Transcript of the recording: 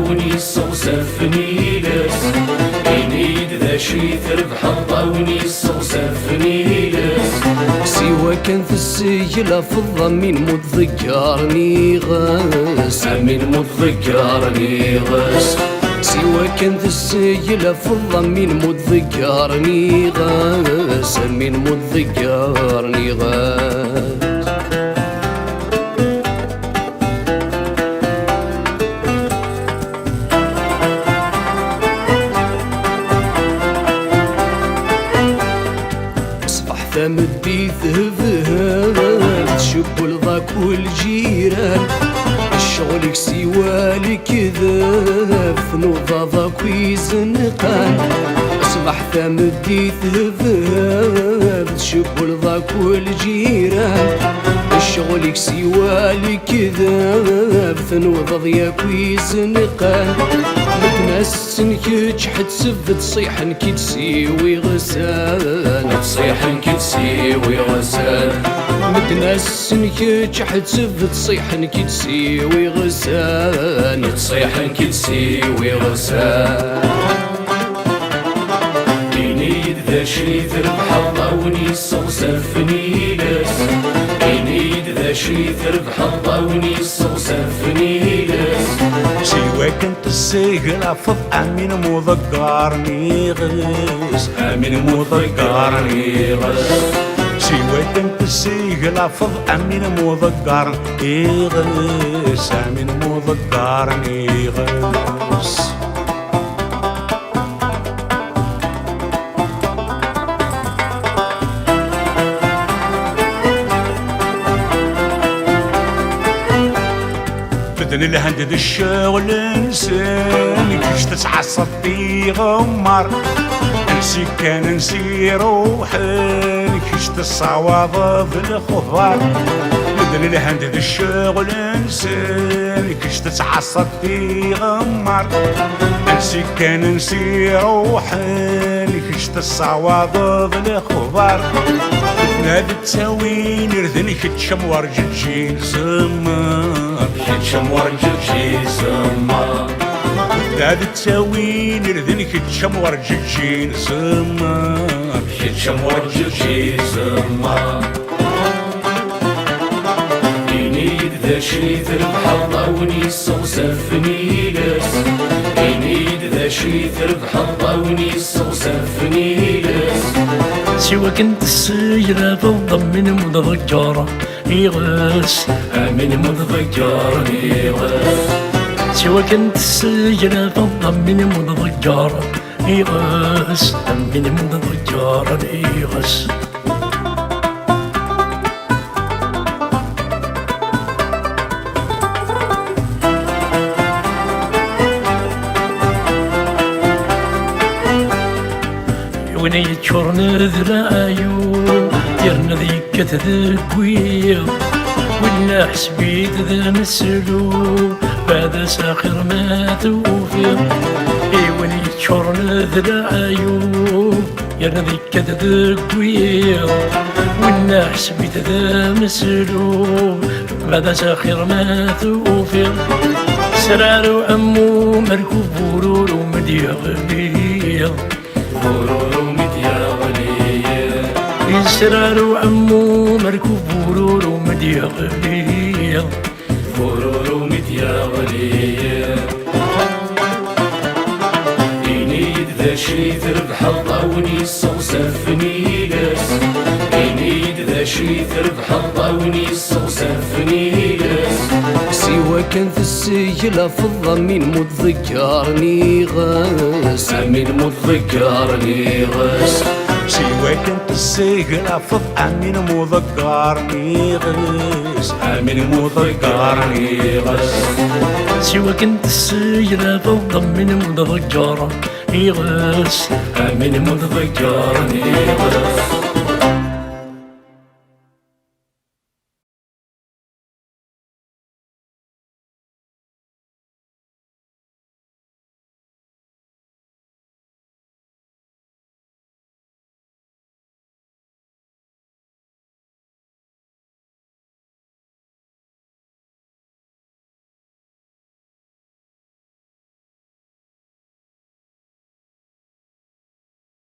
ونيس وسافني لس إنيد ذا شي تربح ونيس وسافني لس سوا كان في السجلة فضة من متذكرني غاس من متذكرني غاس سوا كان في السجلة فضة من متذكرني غاس من متذكرني غاس مدي ذهب تشب لضاك والجيران الشغلك سوالك ذهب فنوضا ضاك ويزنقان أصبح مدي ذهب تشب لضاك والجيران الشغلك سوالك ذهب فنوضا ضياك ويزنقان متنسن كتشحت سب تصيح نكي تسيوي غسان تصيح نكي تسيوي غسان متنسن كتشحت سب تصيح نكي تسيوي غسان تصيح نكي تسيوي غسان إنيد ذا شي تربح ونيس وسافني لس إنيد ذا شي تربح ونيس وسافني لس سوا كنت السجل فض أمين مذكرني غس أمين مذكرني غس سوا كنت السجل فض أمين مذكرني غس أمين مذكرني غس بدن الهندد الشغل انسان كيش تتعصب في غمر نسي كان نسي روحان كيش تصعوض بالخضر بدن الهندد الشغل انسان كيش تتعصب في غمر نسي كان نسي روحان كيش تصعوض بالخضر نادي تساوين ردنك تشمور جتجين زمار تشمور جتجين زمار نادي تساوين ردنك تشمور جتجين زمار تشمور جتجين زمار إنيد ذا شي تربح ونيس وسافني لس إنيد ذا شي تربح ونيس وسافني لس سوا كنت السجلة فضة من متذكرة يغس من متذكرني غس سوا كنت السجلة فضة من متذكرة يغس من متذكرة يغس وني تشورن ذرايو يرن ذيك تذكوية ولا حسبيت ذا مسلو بعد ساخر ما توفير اي وني تشورن ذرايو يرن ذيك تذكوية ولا حسبيت ذا مسلو بعد ساخر ما توفير سرارو أمو مركوب ورورو مديغ ورورو مدياغلية يسرارو عمو مركوب ورورو مدياغلية ورورو مدياغلية إنيد ذا شي تربح ونيس وسافني لس إنيد ذا شي تربح ونيس وسافني لس سوا كان في السجلة فضة من متذكرني غاس من متذكرني غاس سوا كنت السجل فض أمين مذكرني غس من متذكرني غاس سوا كنت السجلة فضة من متذكرة يغس من متذكرني غاس